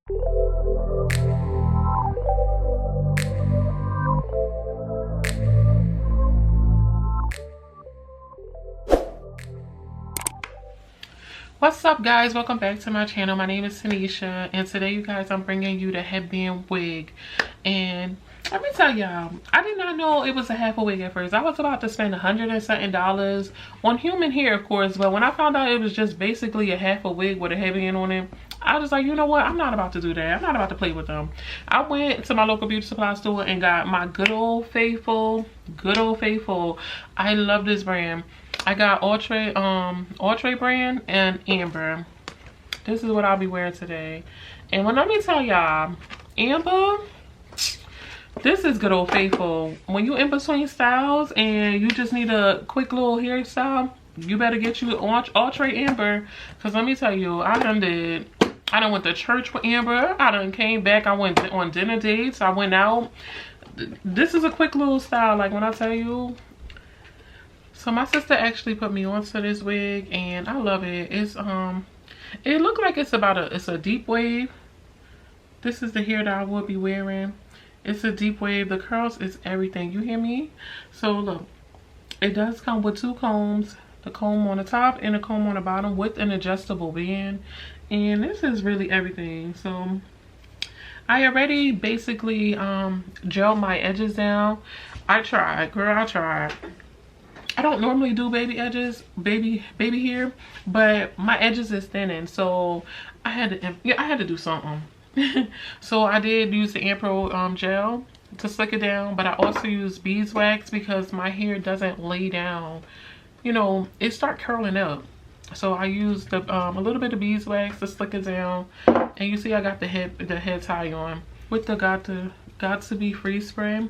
What's up, guys? Welcome back to my channel. My name is Tanisha, and today, you guys, I'm bringing you the headband wig. And let me tell y'all, I did not know it was a half a wig at first. I was about to spend $100 and something on human hair, of course, but when I found out it was just basically a half a wig with a headband on it, I was like, you know what, I'm not about to do that. I'm not about to play with them. I went to my local beauty supply store and got my good old faithful, I love this brand. I got Outre brand and Amber. This is what I'll be wearing today. And let me tell y'all, Amber, this is good old faithful. When you in between styles and you just need a quick little hairstyle, you better get you Outre Amber. Cause let me tell you, I done went to church with Amber. I done came back. I went on dinner dates. I went out. This is a quick little style. Like when I tell you. So my sister actually put me onto this wig and I love it. It's it looked like it's a deep wave. This is the hair that I would be wearing. It's a deep wave. The curls is everything. You hear me? So look, it does come with two combs. The comb on the top and the comb on the bottom with an adjustable band. And this is really everything. So I already basically gelled my edges down. I tried, girl, I tried. I don't normally do baby edges, baby hair, but my edges is thinning, so I had to do something. So I did use the Amber gel to slick it down, but I also used beeswax because my hair doesn't lay down. You know, it start curling up. So I used a little bit of beeswax to slick it down, and you see I got the head tie on with the got to be free spray.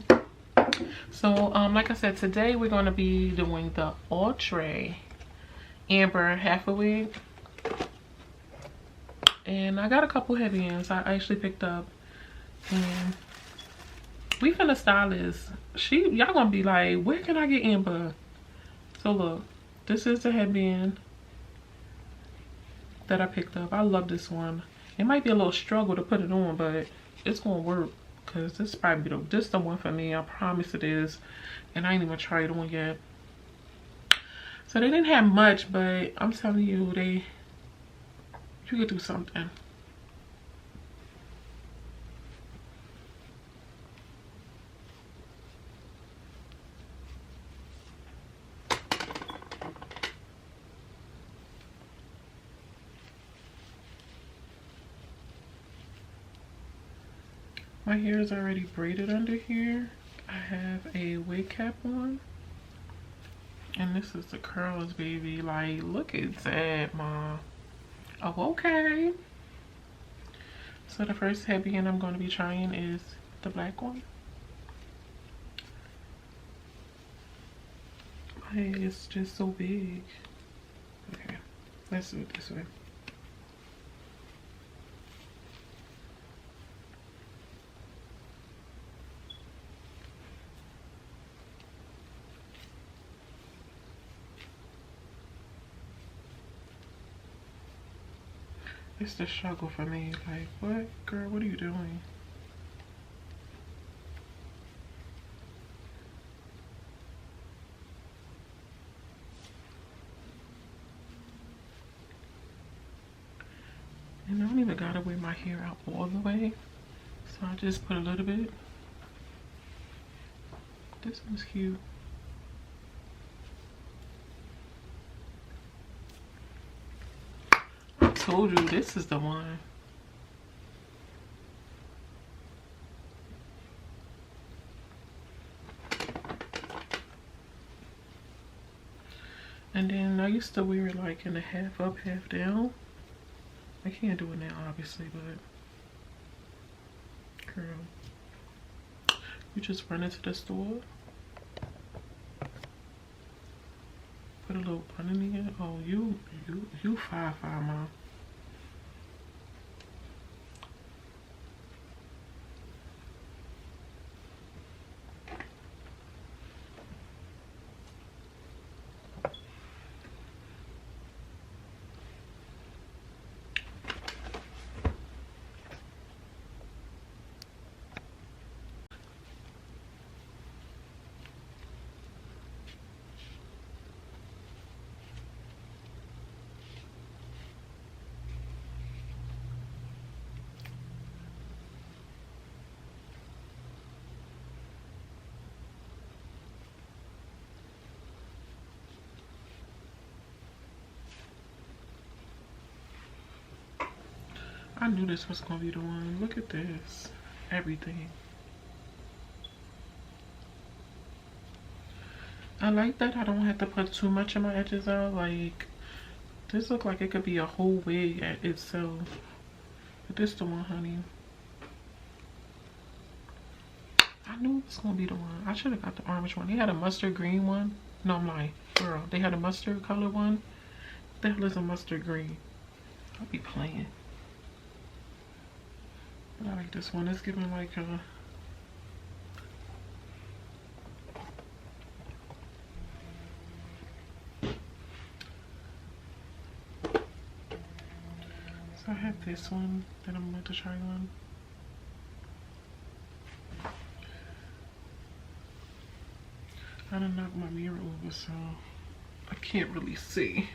So like I said, today we're going to be doing the Outre Amber half a wig, and I got a couple headbands I actually picked up, and we finna style this. Y'all gonna be like, where can I get Amber? So look, this is the headband that I picked up. I love this one. It might be a little struggle to put it on, but it's gonna work. Cause this is probably the one for me. I promise it is. And I ain't even tried it on yet. So they didn't have much, but I'm telling you, you could do something. My hair is already braided under here. I have a wig cap on. And this is the curls, baby. Like, look at that, Mom. Oh, okay. So the first headband I'm going to be trying is the black one. My head is just so big. Okay, let's do it this way. It's the struggle for me. Like, what? Girl, what are you doing? And I don't even gotta wear my hair out all the way. So I just put a little bit. This one's cute. Told you this is the one. And then I used to wear it like in a half up, half down. I can't do it now, obviously, but girl, you just run into the store, put a little bun in here. Oh, you 5'5", Mom. I knew this was gonna be the one. Look at this. Everything. I like that I don't have to put too much of my edges out. Like, this look like it could be a whole wig at itself. But this the one, honey. I knew it was gonna be the one. I should have got the orange one. They had a mustard green one. No, I'm lying. Girl, they had a mustard color one. What the hell is a mustard green? I'll be playing. But I like this one. It's giving like a... So I have this one that I'm about to try on. I done knocked my mirror over, so I can't really see.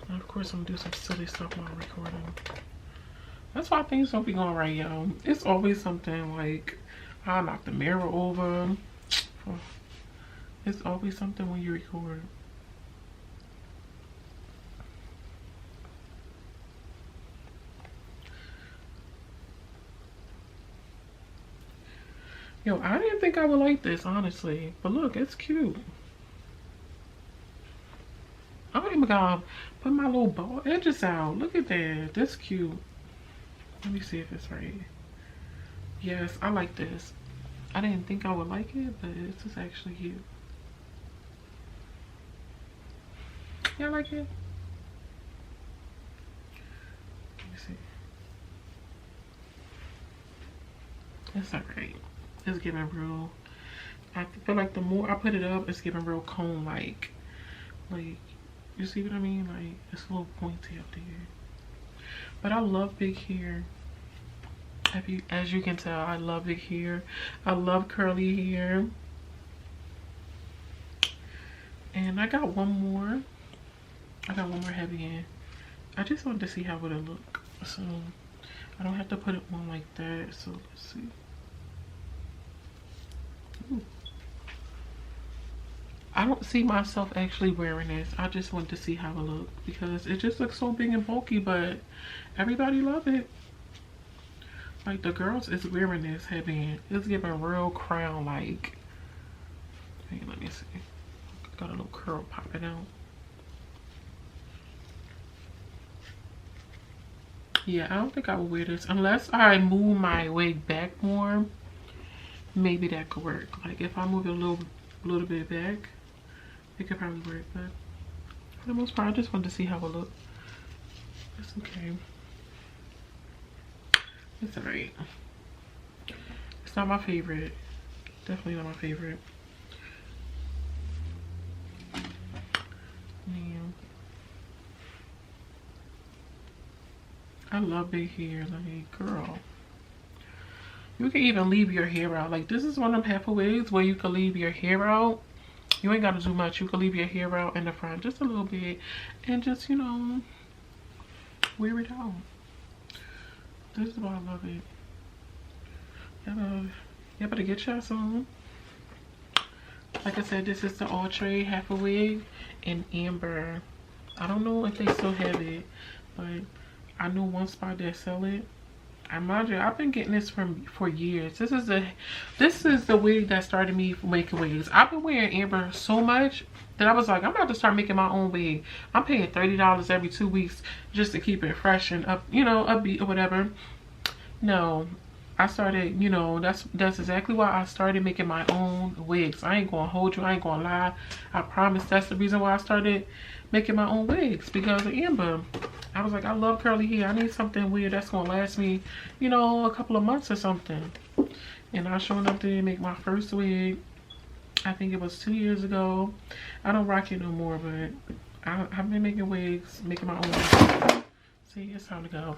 And of course, I'm gonna do some silly stuff while I'm recording. That's why things don't be going right, y'all. It's always something like I knock the mirror over. It's always something when you record. Yo, I didn't think I would like this, honestly. But look, it's cute. I don't even gotta put my little ball edges out. Look at that. That's cute. Let me see if it's right. Yes, I like this. I didn't think I would like it, but this is actually cute. Yeah, I like it. Let me see. It's alright. It's giving real. I feel like the more I put it up, it's giving real cone like you see what I mean? Like it's a little pointy up there. But I love big hair. As you can tell, I love big hair. I love curly hair. And I got one more. I got one more heavy in. I just wanted to see how it would look. So I don't have to put it on like that. So let's see. Ooh. I don't see myself actually wearing this. I just want to see how it looks because it just looks so big and bulky, but everybody love it. Like the girls is wearing this headband. It's giving real crown like. Hey, let me see. Got a little curl popping out. Yeah, I don't think I would wear this unless I move my wig back more. Maybe that could work. Like if I move it a little bit back, it could probably work. But for the most part, I just wanted to see how it looked. It's okay. It's alright. It's not my favorite. Definitely not my favorite. Man. I love big hair. Like, girl. You can even leave your hair out. Like, this is one of them half wigs where you can leave your hair out. You ain't got to do much. You can leave your hair out in the front just a little bit. And just, you know, wear it out. This is why I love it. You better get y'all some. Like I said, this is the Outre Half wig in amber. I don't know if they still have it, but I know one spot that sell it. I mind you, I've been getting this for years. This is the wig that started me making wigs. I've been wearing amber so much that I was like, I'm about to start making my own wig. I'm paying $30 every 2 weeks just to keep it fresh and up, you know, upbeat or whatever. No, I started, you know, that's exactly why I started making my own wigs. I ain't gonna hold you, I ain't gonna lie. I promise that's the reason why I started making my own wigs, because of amber. I was like, I love curly hair. I need something weird that's gonna last me, you know, a couple of months or something. And I sure enough did make my first wig. I think it was 2 years ago. I don't rock it no more, but I've been making wigs, making my own wigs. See, it's time to go.